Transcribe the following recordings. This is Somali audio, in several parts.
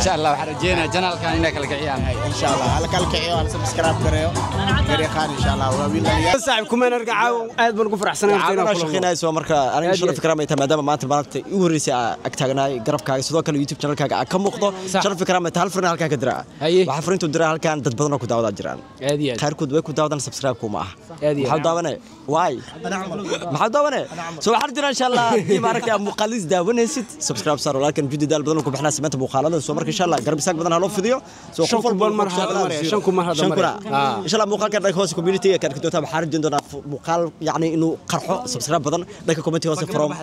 شاء الله وحرجينا جنال كان هناك الكعيان ان شاء الله على كالكعيو على سبسكرايب قريو قريخان ان شاء الله وبيلا صاحبكم انا ارجع aad baan ugu faraxsanahay inaan shaqeynayso marka aniga sharaf fikraamay maadaama maanta maanta u horeysay ag taagnaay garabkaaga sidoo kale YouTube channelkaaga ka muuqdo sharaf fikraamay hal fariin halka ka diraa waxa fariintu diraa halkan dad badan oo ku daawada jiraan qaarkood way ku daawadan subscribe kuma ah waxa daawanay waay waxa daawanay soo xarjina insha Allah di maaragtay muuqaalis daawanaysid subscribe sar laakiin video dal badan ku bixnaa samanta muuqaalada soo marka insha Allah garab isaag badan halo fidiyo soo qof walba mar hada insha Allah muuqaalka dadka hoos community ka ka doonta xarjin doona muuqaal يعني إنه قرحه سبسكرايب بدن ده كومنتي واسف فروم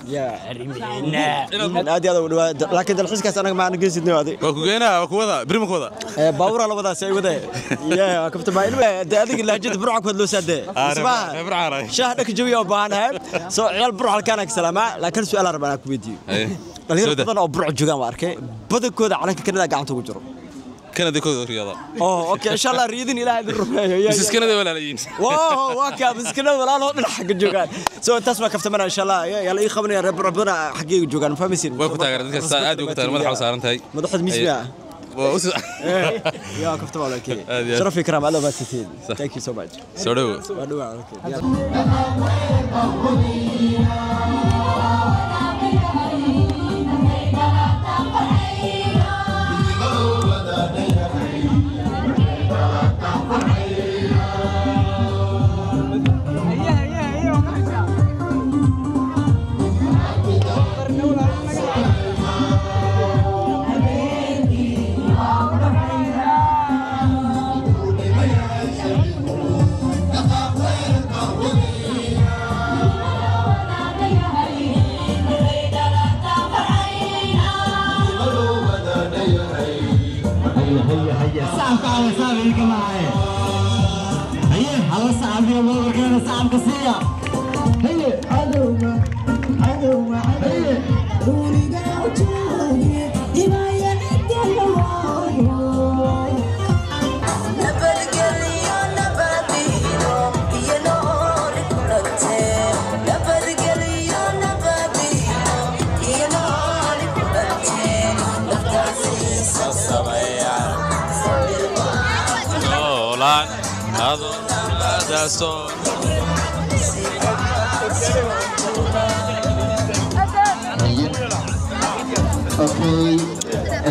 يا عريمينا هذا لكن الحس كاس أنا ما نقيس الدنيا هذه وكوجينا وكوذا بريم كوذا باورا لو بدا سوي وده يا كنت باين ده هذيك اللي جد بروعك ودلو سده اسمع شاهدك جويه وبانها سو عيال بروع كان سلامة لكن سؤال أربعة كويديو الهير بدن أو بروع جوجان واركي بدك كذا على كذا قاعد تقول كندا كود رياضة. أوكي إن شاء الله ريدين إلى هذه الرفاهية. بس كندا ولا لين. واو واكا بس كندا ولا لا نلحق الجوجان. سو تسمع كيف تمنى إن شاء الله يلا يخبرني ربنا حقيقي الجوجان فاهمين. وكنت أقرأ ذيك الساعة وكنت ما حاول صارنت هاي. ما دخلت ميسمع. يا كيف تمنى لك. شرف كرام الله بس تين. Thank you so much. سلام.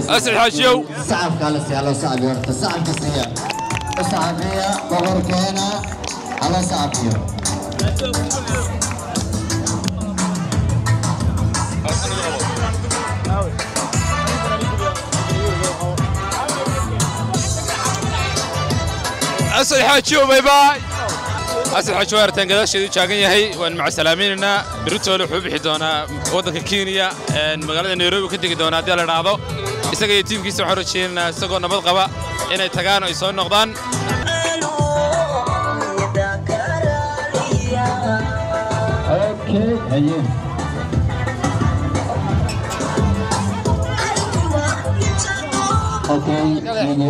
أسعد حشيو صعب قال على صعب يرت صعب كسيا صعب يا بغر كنا على صعب يو أسعد حشيو باي باي أسعد حشيو أرتين كذا شيء شاقين هي وإن مع سلاميننا بريتول حب حدونا وضع كينيا مقالة نيروبي كنت كدونا ديال الرعاضو isaga iyo tiimkiisa waxaan rajeynaynaa isagoo nabad qaba inay tagaan oo ay soo noqdaan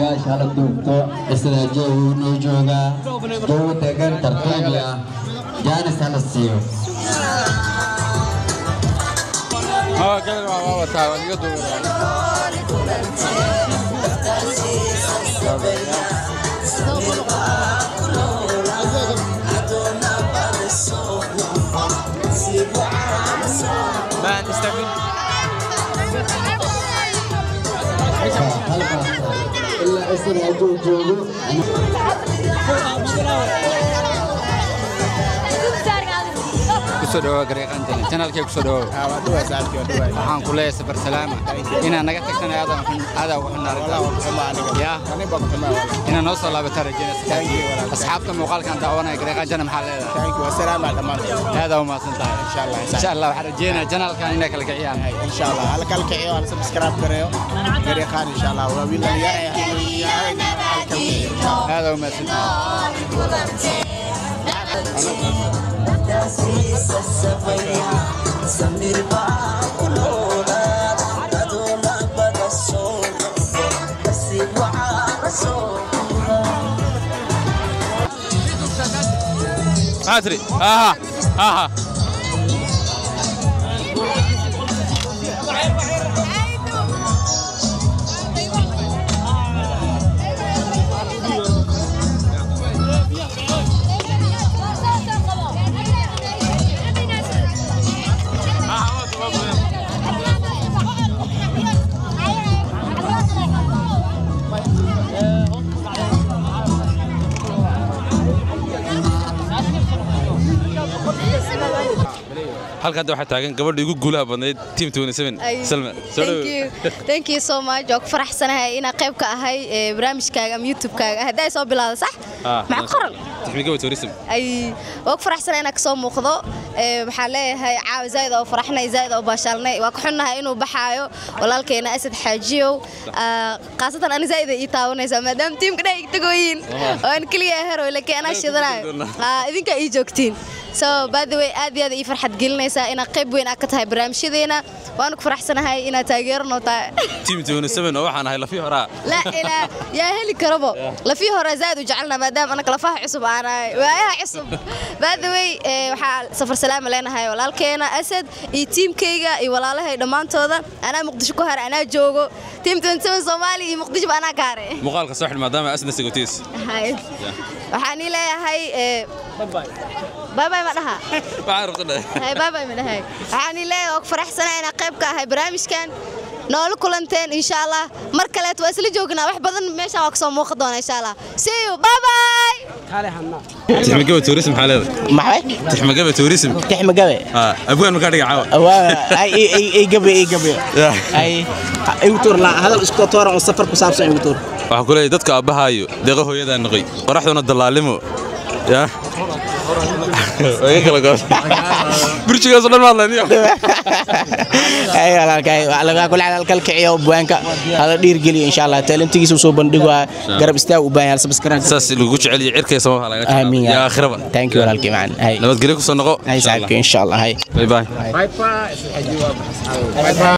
يا شهر الدكتور استراجعه نوجوغا جو تكن ترتيبيا جانس على السيو كذا ما تعاون يدور ما نستفيد إلا اسم عدو جوجو kusoo dhawaad gareeqan channelkii kusoo dhawaad waa saalkii waxaan ku leeyahay safar salaama inaan naga tagtana aada waxaan naarkaa inaan noo soo laabataan rajeynaysa asxaabta muuqaalkan daawanaya gareeqan jana maxaa leedahay waa salaam على dhammaan aada u mahadsan tahay insha Allah waxaan rajeynayaa channelkan inay kala kiciyaan insha Allah ala kala kiciyo ala subscribe gareeyo gareeqan insha Allah waa wiil aada u mahadsan tahay هاتري اها اها halkan waxa taagan gabadha igu guulaha badnayd team 27 Salma thank you so much oo faraxsanahay ina qayb ka ahay barnaamijkaaga ama YouTube-kaaga haday soo bilaado sax ma qoran تحميقة tourism ay oo faraxsanahay ina ka soo muuqdo waxa leeyahay caaw zaid oo faraxnay zaid oo baashalnay waa ku xunnahay inuu baxaayo walaalkeena Asad Xaajiyo qaasatan ana zaid ay taawanaysa maadaama teamka dhay tagooyin oo aan kaliya hero laakiin ana shidanayo idinka ay joogtiin so by the way aad iyo aad ii farxad gelinaysa ina qayb weyn ka tahay barnaamijyadeena waan ku faraxsanahay ina taageerno taa team 27 oo waxaan ahay la fi hora la ila ya heli karabo la fi hora zaid u jecelna maadaama ana kala faax cusub ana waayaha cusub by the way waxa safar salaam leenahay walaalkeena Asad iyo teamkayga iyo walaalahay dhamaantooda ana Muqdisho ku har ana joogo team 27 Soomaali iyo Muqdisho ana kaare muuqaalka soo xil maadaama Asad sagotiis waxaan leeyahay باي باي مدها بعرف قدها هاي باي باي مدها waxaan leeyahay oo faraxsanahay ina qayb ka ahay barnaamijkan nool kulanteen insha Allah mar kale waa isla joognaa wax badan meesha waa ka soo muuqan doona insha Allah see you bye bye kale hanna تحميقة tourism حالة maxay تحميقة tourism tixmagabe abgaan ma ka dhiga caawa ay gabe ay utur la hadal isku toora oo safar ku saabsan ay utur waxa ku leeyahay dadka aabahaayo deeqa hooyada naqay qoraxduna dalaalimo ya way kala goos burjigaas dhan ma hadlayniyo ay walaalkay laga kula halkal kiciyo buanka hada dhiir geliyo insha Allah talentigiisa soo bandhigo garab istaag u baahan subscribe saas lagu jecel yahay cirkay Soomaaliya laga aamin ya akhiraba thank you walaalkay macaan hay nabad geliyo ku soo noqo hay saacadka insha Allah hay bye bye bye bye